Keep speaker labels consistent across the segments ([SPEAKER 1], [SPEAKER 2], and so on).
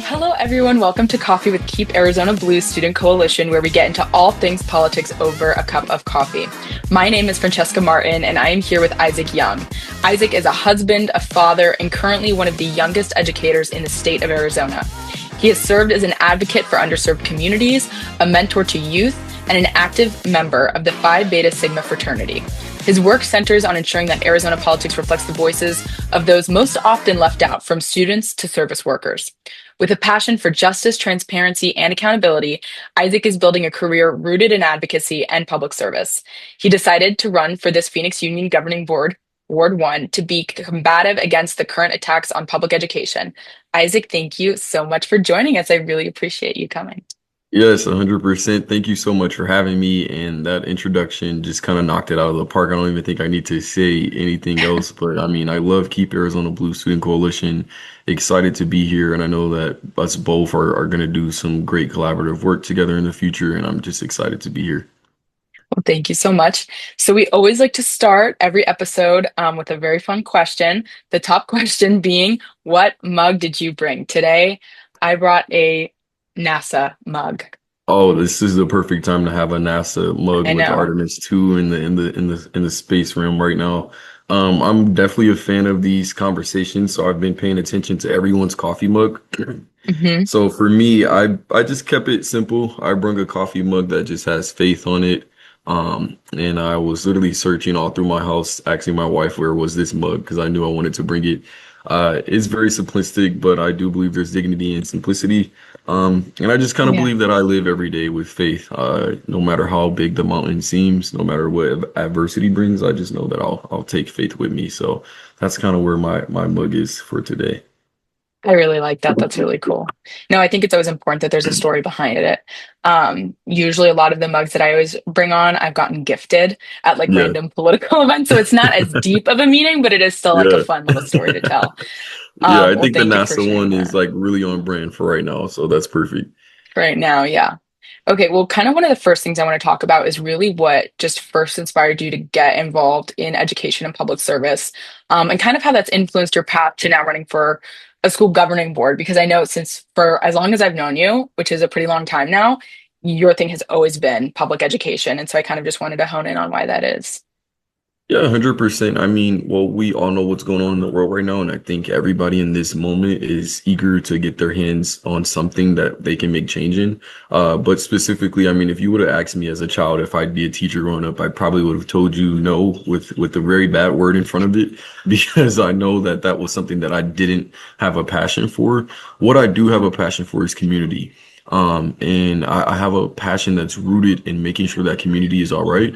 [SPEAKER 1] Hello, everyone. Welcome to Coffee with Keep Arizona Blue Student Coalition, where we get into all things politics over a cup of coffee. My name is Francesca Martin, and I am here with Isaac Young. Isaac is a husband, a father, and currently one of the youngest educators in the state of Arizona. He has served as an advocate for underserved communities, a mentor to youth, and an active member of the Phi Beta Sigma fraternity. His work centers on ensuring that Arizona politics reflects the voices of those most often left out, from students to service workers. With a passion for justice, transparency, and accountability, Isaac is building a career rooted in advocacy and public service. He decided to run for this Phoenix Union Governing Board, Ward 1, to be combative against the current attacks on public education. Isaac, thank you so much for joining us. I really appreciate you coming.
[SPEAKER 2] Yes, 100%. Thank you so much for having me. And that introduction just kind of knocked it out of the park. I don't even think I need to say anything else. But I mean, I love Keep Arizona Blue Student Coalition. Excited to be here. And I know that us both are going to do some great collaborative work together in the future. And I'm just excited to be here.
[SPEAKER 1] Well, thank you so much. So we always like to start every episode with a very fun question. The top question being, what mug did you bring? Today, I brought a NASA mug.
[SPEAKER 2] Oh, this is the perfect time to have a NASA mug
[SPEAKER 1] I
[SPEAKER 2] with
[SPEAKER 1] know.
[SPEAKER 2] Artemis 2 in the space realm right now. I'm definitely a fan of these conversations, so I've been paying attention to everyone's coffee mug.
[SPEAKER 1] Hmm.
[SPEAKER 2] So for me, I just kept it simple. I brought a coffee mug that just has faith on it. And I was literally searching all through my house, asking my wife where was this mug because I knew I wanted to bring it. It's very simplistic, but I do believe there's dignity in simplicity. And I just kind of
[SPEAKER 1] Yeah.
[SPEAKER 2] believe that I live every day with faith. No matter how big the mountain seems, no matter what adversity brings, I just know that I'll take faith with me. So that's kind of where my mug is for today.
[SPEAKER 1] I really like that. That's really cool. No, I think it's always important that there's a story behind it. Usually a lot of the mugs that I always bring on, I've gotten gifted at like
[SPEAKER 2] Yeah,
[SPEAKER 1] random political events. So it's not as deep of a meaning, but it is still like a
[SPEAKER 2] yeah.
[SPEAKER 1] fun little story to tell.
[SPEAKER 2] Yeah, I
[SPEAKER 1] Well,
[SPEAKER 2] think the
[SPEAKER 1] thank you for
[SPEAKER 2] NASA
[SPEAKER 1] sharing
[SPEAKER 2] one is
[SPEAKER 1] that.
[SPEAKER 2] like really on brand for right now, so that's perfect.
[SPEAKER 1] Right now, yeah. Okay, well, kind of one of the first things I want to talk about is really what just first inspired you to get involved in education and public service, and kind of how that's influenced your path to now running for a school governing board. Because I know since for as long as I've known you, which is a pretty long time now, your thing has always been public education. And so I kind of just wanted to hone in on why that is.
[SPEAKER 2] Yeah, 100%. I mean, well, we all know what's going on in the world right now, and I think everybody in this moment is eager to get their hands on something that they can make change in. But specifically, I mean, if you would have asked me as a child if I'd be a teacher growing up, I probably would have told you no with a very bad word in front of it, because I know that that was something that I didn't have a passion for. What I do have a passion for is community. And I have a passion that's rooted in making sure that community is all right.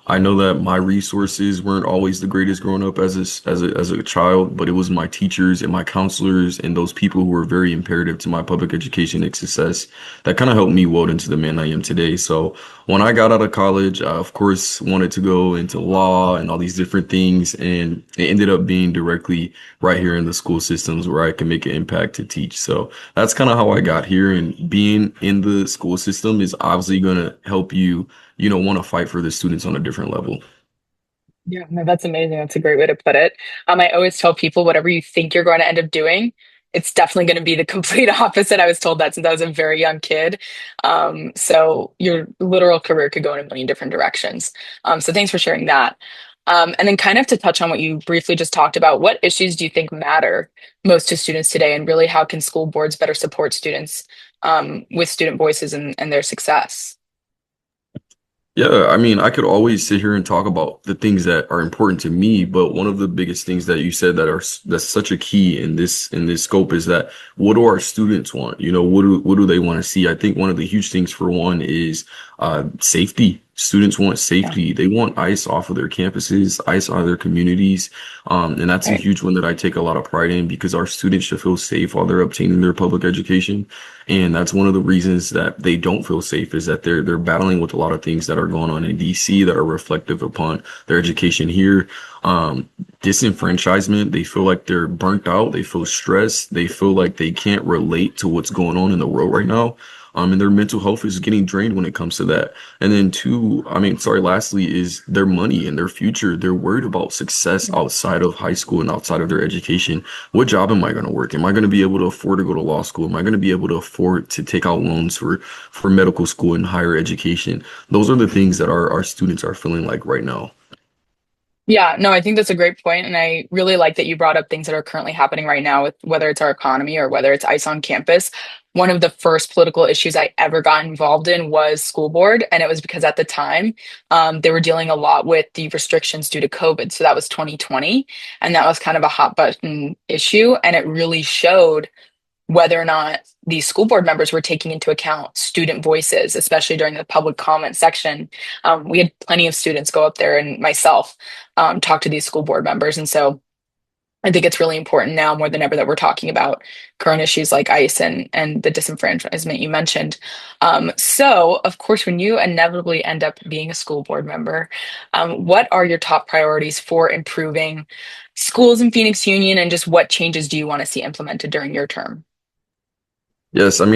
[SPEAKER 2] I know that my resources weren't always the greatest growing up as a child, but it was my teachers and my counselors and those people who were very imperative to my public education and success that kind of helped me mold into the man I am today. So when I got out of college, I of course wanted to go into law and all these different things, and it ended up being directly right here in the school systems where I can make an impact to teach. So that's kind of how I got here, and being in the school system is obviously going to help you want to fight for the students on a different level.
[SPEAKER 1] Yeah, no, that's amazing. That's a great way to put it. I always tell people whatever you think you're going to end up doing, it's definitely going to be the complete opposite. I was told that since I was a very young kid. So your literal career could go in a million different directions. So thanks for sharing that. And then kind of to touch on what you briefly just talked about, what issues do you think matter most to students today? And really, how can school boards better support students with student voices and their success?
[SPEAKER 2] Yeah, I mean, I could always sit here and talk about the things that are important to me, but one of the biggest things that you said that's such a key in this scope is that what do our students want? What do they want to see? I think one of the huge things for one is safety. Students want
[SPEAKER 1] Yeah,
[SPEAKER 2] safety. They want ICE off of their campuses, ICE out of their communities. And that's a
[SPEAKER 1] right.
[SPEAKER 2] huge one that I take a lot of pride in because our students should feel safe while they're obtaining their public education. And that's one of the reasons that they don't feel safe is that they're battling with a lot of things that are going on in DC that are reflective upon their education here. Disenfranchisement, they feel like they're burnt out, they feel stressed, they feel like they can't relate to what's going on in the world right now. And their mental health is getting drained when it comes to that. And then two, lastly, is their money and their future. They're worried about success outside of high school and outside of their education. What job am I going to work? Am I going to be able to afford to go to law school? Am I going to be able to afford to take out loans for medical school and higher education? Those are the things that our students are feeling like right now.
[SPEAKER 1] Yeah, no, I think that's a great point, and I really like that you brought up things that are currently happening right now with whether it's our economy or whether it's ICE on campus. One of the first political issues I ever got involved in was school board, and it was because at the time they were dealing a lot with the restrictions due to COVID. So that was 2020, and that was kind of a hot button issue, and it really showed whether or not these school board members were taking into account student voices, especially during the public comment section. We had plenty of students go up there and myself talk to these school board members. And so I think it's really important now more than ever that we're talking about current issues like ICE and the disenfranchisement you mentioned. So, of course, when you inevitably end up being a school board member, what are your top priorities for improving schools in Phoenix Union and just what changes do you want to see implemented during your term?
[SPEAKER 2] Yes, I'm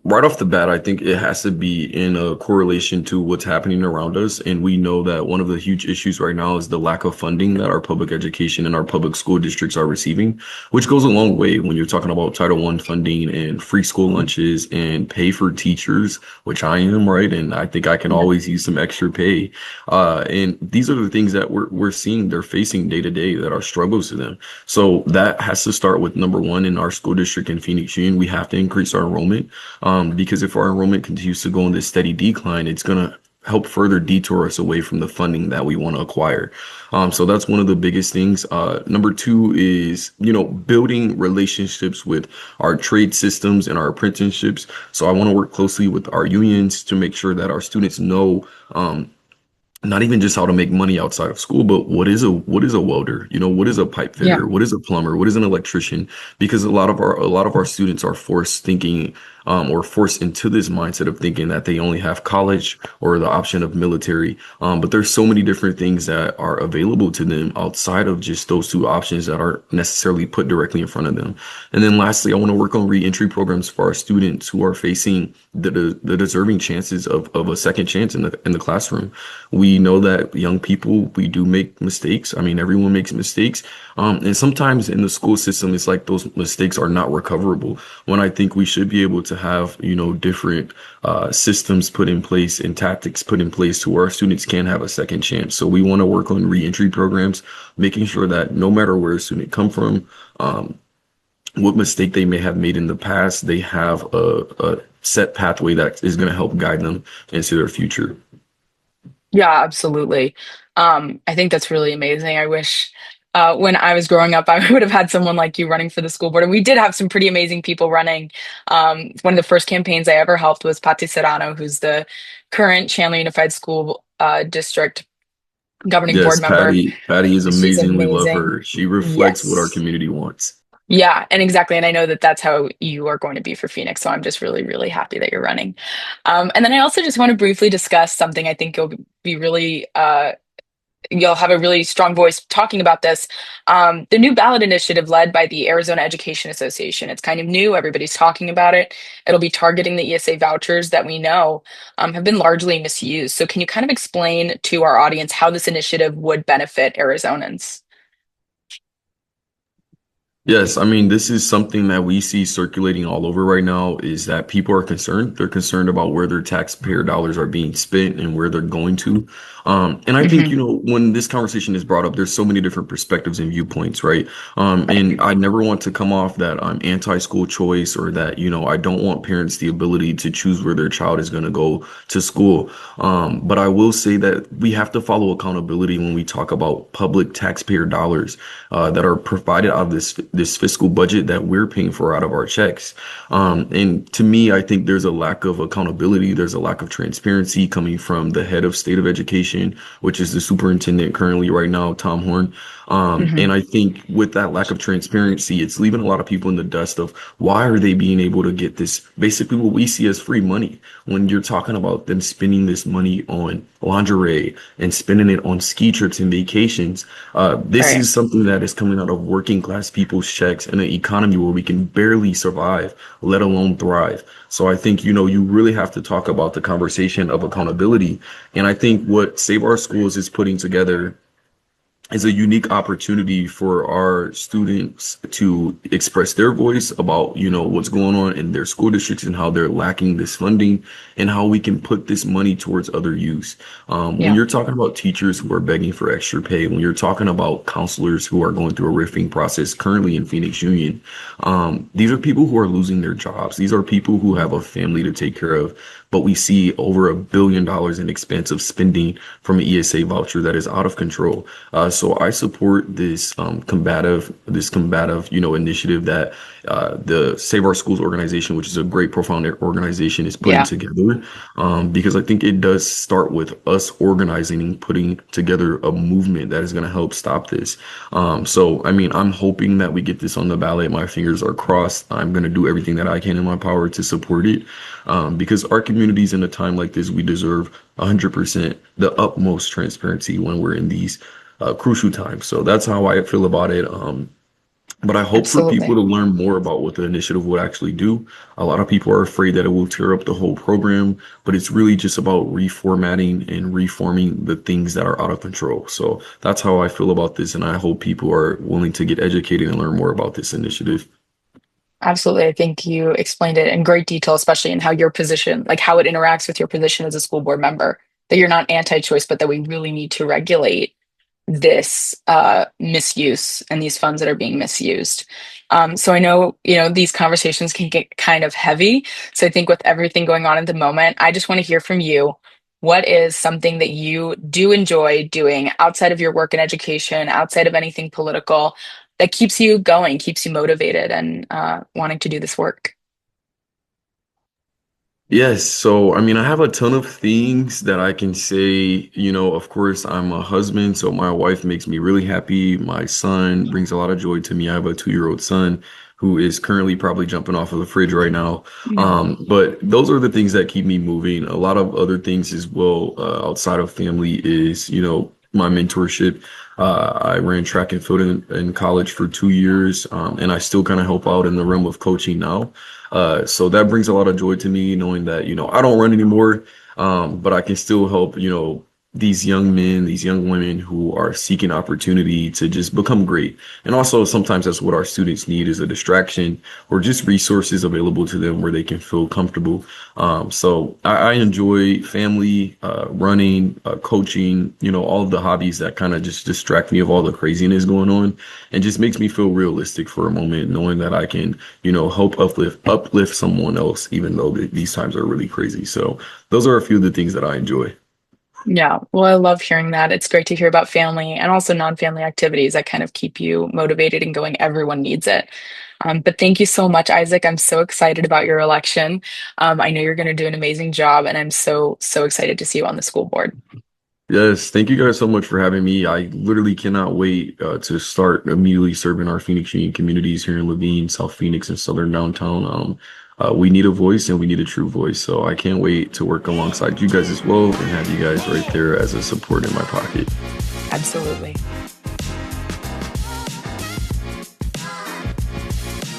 [SPEAKER 2] right off the bat, I think it has to be in a correlation to what's happening around us. And we know that one of the huge issues right now is the lack of funding that our public education and our public school districts are receiving, which goes a long way when you're talking about Title I funding and free school lunches and pay for teachers, which I am, right? And I think I can
[SPEAKER 1] Yeah.
[SPEAKER 2] always use some extra pay. And these are the things that we're seeing they're facing day to day that are struggles to them. So that has to start with number one in our school district in Phoenix Union. We have to increase our enrollment because if our enrollment continues to go in this steady decline, it's going to help further detour us away from the funding that we want to acquire. So that's one of the biggest things. Number two is, building relationships with our trade systems and our apprenticeships. So I want to work closely with our unions to make sure that our students know not even just how to make money outside of school, but what is a welder? What is a pipe
[SPEAKER 1] Yeah.
[SPEAKER 2] fitter? What is a plumber? What is an electrician? Because a lot of our students are forced thinking or forced into this mindset of thinking that they only have college or the option of military. But there's so many different things that are available to them outside of just those two options that aren't necessarily put directly in front of them. And then lastly, I want to work on reentry programs for our students who are facing the deserving chances of a second chance in the classroom. We know that young people, we do make mistakes. I mean, everyone makes mistakes. And sometimes in the school system, it's like those mistakes are not recoverable. When I think we should be able to have, different systems put in place and tactics put in place to where our students can have a second chance. So we want to work on reentry programs, making sure that no matter where a student come from, what mistake they may have made in the past, they have a set pathway that is going to help guide them into their future.
[SPEAKER 1] Yeah, absolutely. I think that's really amazing. I wish when I was growing up, I would have had someone like you running for the school board. And we did have some pretty amazing people running. One of the first campaigns I ever helped was Patti Serrano, who's the current Chandler Unified School District governing board
[SPEAKER 2] Yes,
[SPEAKER 1] member.
[SPEAKER 2] Patty is
[SPEAKER 1] She's
[SPEAKER 2] amazing. We love
[SPEAKER 1] amazing.
[SPEAKER 2] her. She reflects what our
[SPEAKER 1] Yes.
[SPEAKER 2] community wants.
[SPEAKER 1] Yeah, and exactly. And I know that that's how you are going to be for Phoenix. So I'm just really, really happy that you're running. And then I also just want to briefly discuss something I think be really you'll have a really strong voice talking about this. The new ballot initiative led by the Arizona Education Association. It's kind of new. Everybody's talking about it. It'll be targeting the ESA vouchers that we know have been largely misused. So can you kind of explain to our audience how this initiative would benefit Arizonans?
[SPEAKER 2] Yes, this is something that we see circulating all over right now is that people are concerned. They're concerned about where their taxpayer dollars are being spent and where they're going to. And I think,
[SPEAKER 1] Hmm.
[SPEAKER 2] when this conversation is brought up, there's so many different perspectives and viewpoints, right? And I never want to come off that I'm anti-school choice or that, I don't want parents the ability to choose where their child is going to go to school. But I will say that we have to follow accountability when we talk about public taxpayer dollars that are provided out of this fiscal budget that we're paying for out of our checks. And to me, I think there's a lack of accountability. There's a lack of transparency coming from the head of state of education, which is the superintendent currently right now, Tom Horn.
[SPEAKER 1] Hmm.
[SPEAKER 2] And I think with that lack of transparency, it's leaving a lot of people in the dust of why are they being able to get this basically what we see as free money when you're talking about them spending this money on lingerie and spending it on ski trips and vacations. This
[SPEAKER 1] Right.
[SPEAKER 2] is something that is coming out of working class people those checks in an economy where we can barely survive, let alone thrive. So I think, you really have to talk about the conversation of accountability. And I think what Save Our Schools is putting together is a unique opportunity for our students to express their voice about, what's going on in their school districts and how they're lacking this funding and how we can put this money towards other use. When
[SPEAKER 1] Yeah,
[SPEAKER 2] you're talking about teachers who are begging for extra pay, when you're talking about counselors who are going through a rifting process currently in Phoenix Union, these are people who are losing their jobs. These are people who have a family to take care of, but we see over $1 billion in expensive spending from an ESA voucher that is out of control. So I support this combative, initiative that the Save Our Schools organization, which is a great, profound organization, is putting
[SPEAKER 1] yeah,
[SPEAKER 2] together. Because I think it does start with us organizing and putting together a movement that is going to help stop this. So I mean, I'm hoping that we get this on the ballot. My fingers are crossed. I'm going to do everything that I can in my power to support it. Because our communities in a time like this, we deserve 100% the utmost transparency when we're in these crucial times. So that's how I feel about it. But I hope for people
[SPEAKER 1] absolutely.
[SPEAKER 2] to learn more about what the initiative will actually do. A lot of people are afraid that it will tear up the whole program, but it's really just about reformatting and reforming the things that are out of control. So that's how I feel about this, and I hope people are willing to get educated and learn more about this initiative.
[SPEAKER 1] Absolutely. I think you explained it in great detail, especially in how your position, like how it interacts with your position as a school board member, that you're not anti-choice, but that we really need to regulate this misuse and these funds that are being misused. So I know, these conversations can get kind of heavy. So I think with everything going on at the moment, I just want to hear from you. What is something that you do enjoy doing outside of your work and education, outside of anything political, that keeps you going, keeps you motivated and wanting to do this work?
[SPEAKER 2] Yes, so I mean, I have a ton of things that I can say. Of course, I'm a husband, so my wife makes me really happy. My son brings a lot of joy to me. I have a 2-year-old son who is currently probably jumping off of the fridge right now.
[SPEAKER 1] Yeah.
[SPEAKER 2] But those are the things that keep me moving. A lot of other things as well, outside of family is, my mentorship. I ran track and field in college for 2 years, and I still kind of help out in the realm of coaching now. So that brings a lot of joy to me, knowing that, I don't run anymore, but I can still help, these young men, these young women who are seeking opportunity to just become great. And also sometimes that's what our students need is a distraction or just resources available to them where they can feel comfortable. So I enjoy family, running, coaching, all of the hobbies that kind of just distract me of all the craziness going on and just makes me feel realistic for a moment, knowing that I can, help uplift someone else, even though these times are really crazy. So those are a few of the things that I enjoy.
[SPEAKER 1] Yeah. Well, I love hearing that. It's great to hear about family and also non-family activities that kind of keep you motivated and going. Everyone needs it. But thank you so much, Isaac. I'm so excited about your election. I know you're going to do an amazing job, and I'm so, so excited to see you on the school board.
[SPEAKER 2] Yes, thank you guys so much for having me. I literally cannot wait to start immediately serving our Phoenix Union communities here in Levine, South Phoenix, and Southern Downtown. We need a voice and we need a true voice. So I can't wait to work alongside you guys as well and have you guys right there as a support in my pocket.
[SPEAKER 1] Absolutely.